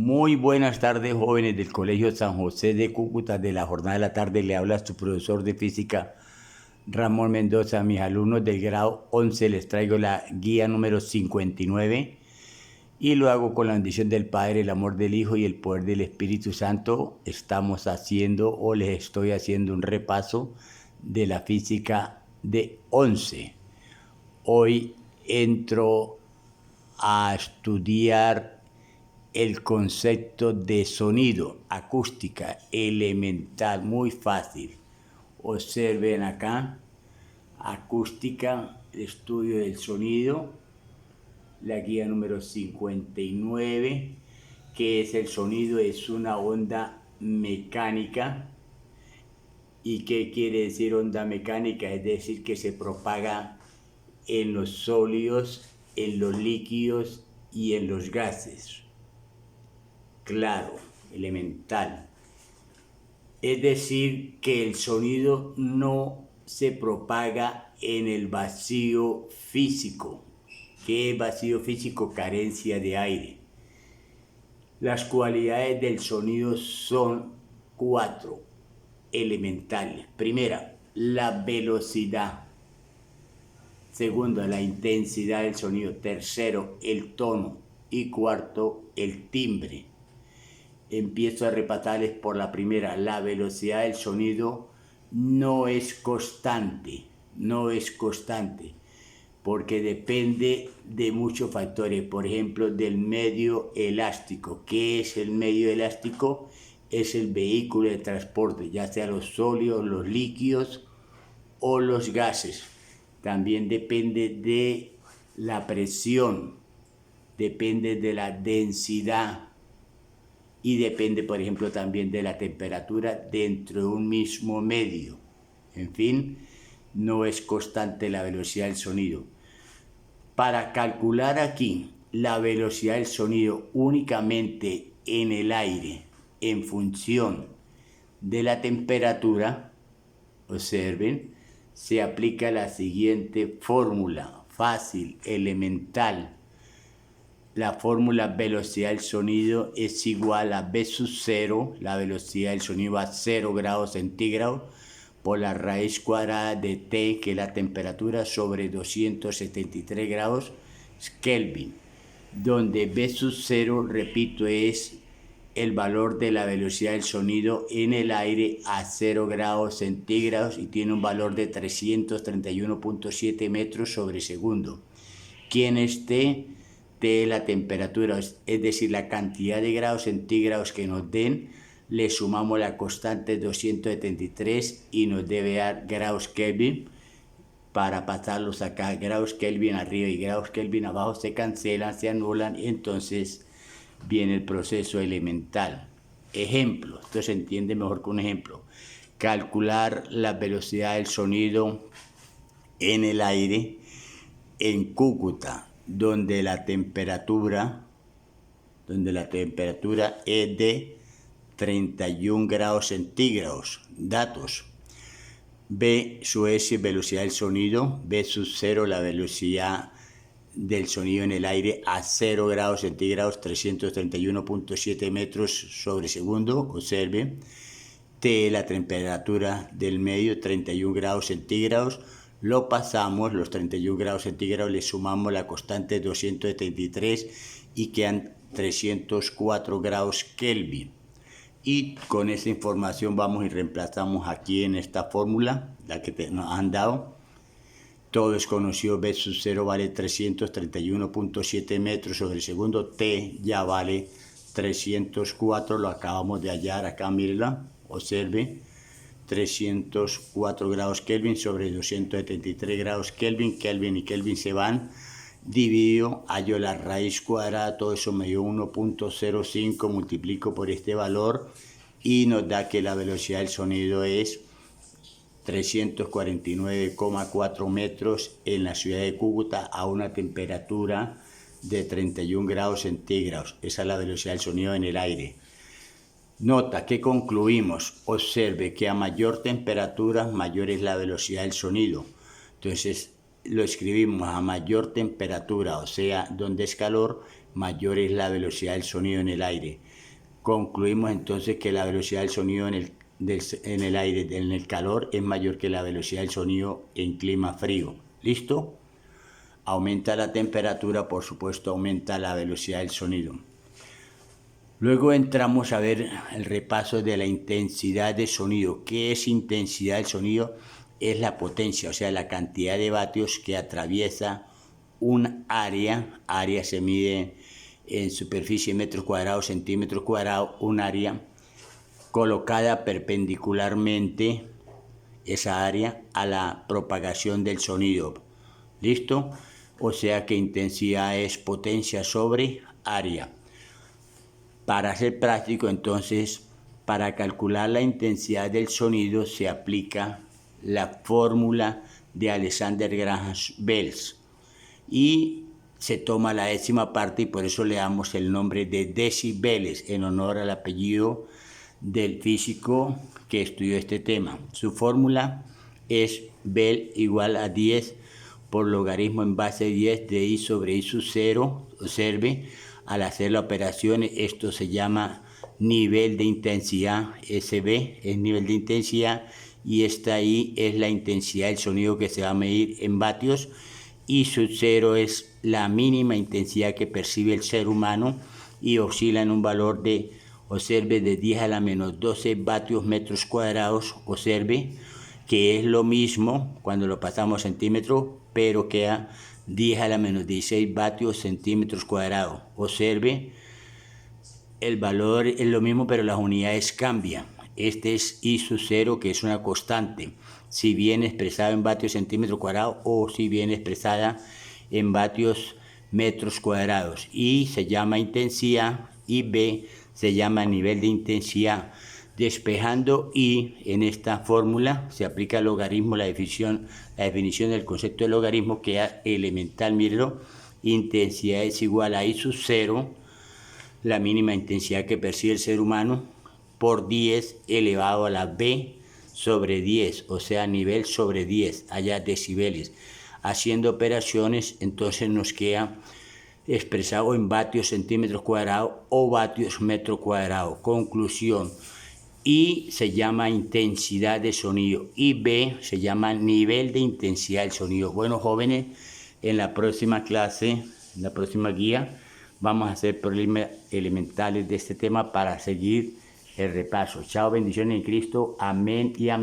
Muy buenas tardes, jóvenes del Colegio San José de Cúcuta. De la jornada de la tarde le habla su profesor de física, Ramón Mendoza. A mis alumnos del grado 11 les traigo la guía número 59 y lo hago con la bendición del Padre, el amor del Hijo y el poder del Espíritu Santo. Estamos haciendo o les estoy haciendo un repaso de la física de 11. Hoy entro a estudiar el concepto de sonido, acústica, elemental, muy fácil. Observen acá, acústica, estudio del sonido, la guía número 59, que es el sonido, es una onda mecánica. ¿Y qué quiere decir onda mecánica? Es decir, que se propaga en los sólidos, en los líquidos y en los gases. Claro, elemental. Es decir, que el sonido no se propaga en el vacío físico. ¿Qué es vacío físico? Carencia de aire. Las cualidades del sonido son 4 elementales. Primera, la velocidad. Segundo, la intensidad del sonido. Tercero, el tono. Y cuarto, el timbre. Empiezo a repasarles por la primera. La velocidad del sonido no es constante, porque depende de muchos factores. Por ejemplo, del medio elástico. ¿Qué es el medio elástico? Es el vehículo de transporte, ya sea los sólidos, los líquidos o los gases. También depende de la presión, depende de la densidad. Y depende, por ejemplo, también de la temperatura dentro de un mismo medio. En fin, no es constante la velocidad del sonido. Para calcular aquí la velocidad del sonido únicamente en el aire, en función de la temperatura, observen, se aplica la siguiente fórmula, fácil, elemental. La fórmula velocidad del sonido es igual a V sub 0, la velocidad del sonido a 0 grados centígrados, por la raíz cuadrada de T, que es la temperatura, sobre 273 grados Kelvin, donde V sub 0, repito, es el valor de la velocidad del sonido en el aire a 0 grados centígrados y tiene un valor de 331.7 metros sobre segundo. ¿Quién es T? T la temperatura, es decir, la cantidad de grados centígrados que nos den, le sumamos la constante 273 y nos debe dar grados Kelvin. Para pasarlos acá, grados Kelvin arriba y grados Kelvin abajo se cancelan, se anulan, y entonces viene el proceso elemental. Ejemplo, esto se entiende mejor con un ejemplo. Calcular la velocidad del sonido en el aire en Cúcuta, donde la temperatura es de 31 grados centígrados. Datos. V sub S, velocidad del sonido. V sub 0, la velocidad del sonido en el aire a 0 grados centígrados, 331.7 metros sobre segundo. Observe. T, la temperatura del medio, 31 grados centígrados. Lo pasamos, los 31 grados centígrados, le sumamos la constante 273 y quedan 304 grados Kelvin. Y con esa información vamos y reemplazamos aquí en esta fórmula, la que nos han dado. Todo es conocido, V sub 0 vale 331.7 metros sobre segundo, T ya vale 304, lo acabamos de hallar acá, mírenla, observe. 304 grados Kelvin sobre 273 grados Kelvin, Kelvin y Kelvin se van, dividido, hallo la raíz cuadrada, todo eso me dio 1.05, multiplico por este valor y nos da que la velocidad del sonido es 349,4 metros en la ciudad de Cúcuta a una temperatura de 31 grados centígrados. Esa es la velocidad del sonido en el aire. Nota que concluimos, observe que a mayor temperatura, mayor es la velocidad del sonido. Entonces lo escribimos a mayor temperatura, o sea, donde es calor, mayor es la velocidad del sonido en el aire. Concluimos entonces que la velocidad del sonido en el aire, en el calor, es mayor que la velocidad del sonido en clima frío. ¿Listo? Aumenta la temperatura, por supuesto, aumenta la velocidad del sonido. Luego entramos a ver el repaso de la intensidad de sonido. ¿Qué es intensidad del sonido? Es la potencia, o sea, la cantidad de vatios que atraviesa un área. Área se mide en superficie, metros cuadrados, centímetros cuadrados, un área colocada perpendicularmente, esa área, a la propagación del sonido. ¿Listo? O sea que intensidad es potencia sobre área. Para ser práctico, entonces, para calcular la intensidad del sonido se aplica la fórmula de Alexander Graham Bell y se toma la décima parte y por eso le damos el nombre de decibeles en honor al apellido del físico que estudió este tema. Su fórmula es Bell igual a 10 por logaritmo en base 10 de I sobre I sub 0. Observe, al hacer la operación, esto se llama nivel de intensidad. SB es nivel de intensidad y esta I es la intensidad del sonido que se va a medir en vatios. I sub 0 es la mínima intensidad que percibe el ser humano y oscila en un valor de, observe, de 10 a la menos 12 vatios metros cuadrados. Observe que es lo mismo cuando lo pasamos a centímetros, pero queda 10 a la menos 16 vatios centímetros cuadrados. Observe, el valor es lo mismo, pero las unidades cambian. Este es I sub 0, que es una constante, si bien expresada en vatios centímetros cuadrados o si bien expresada en vatios metros cuadrados. I se llama intensidad y B se llama nivel de intensidad. Despejando I en esta fórmula se aplica el logaritmo, la definición del concepto de logaritmo queda elemental. Mírenlo, intensidad es igual a I sub 0, la mínima intensidad que percibe el ser humano, por 10 elevado a la B sobre 10, o sea, nivel sobre 10, allá decibeles. Haciendo operaciones, entonces nos queda expresado en vatios centímetros cuadrados o vatios metro cuadrado. Conclusión, I se llama intensidad de sonido y B se llama nivel de intensidad del sonido. Bueno, jóvenes, en la próxima clase, en la próxima guía, vamos a hacer problemas elementales de este tema para seguir el repaso. Chao, bendiciones en Cristo. Amén y amén.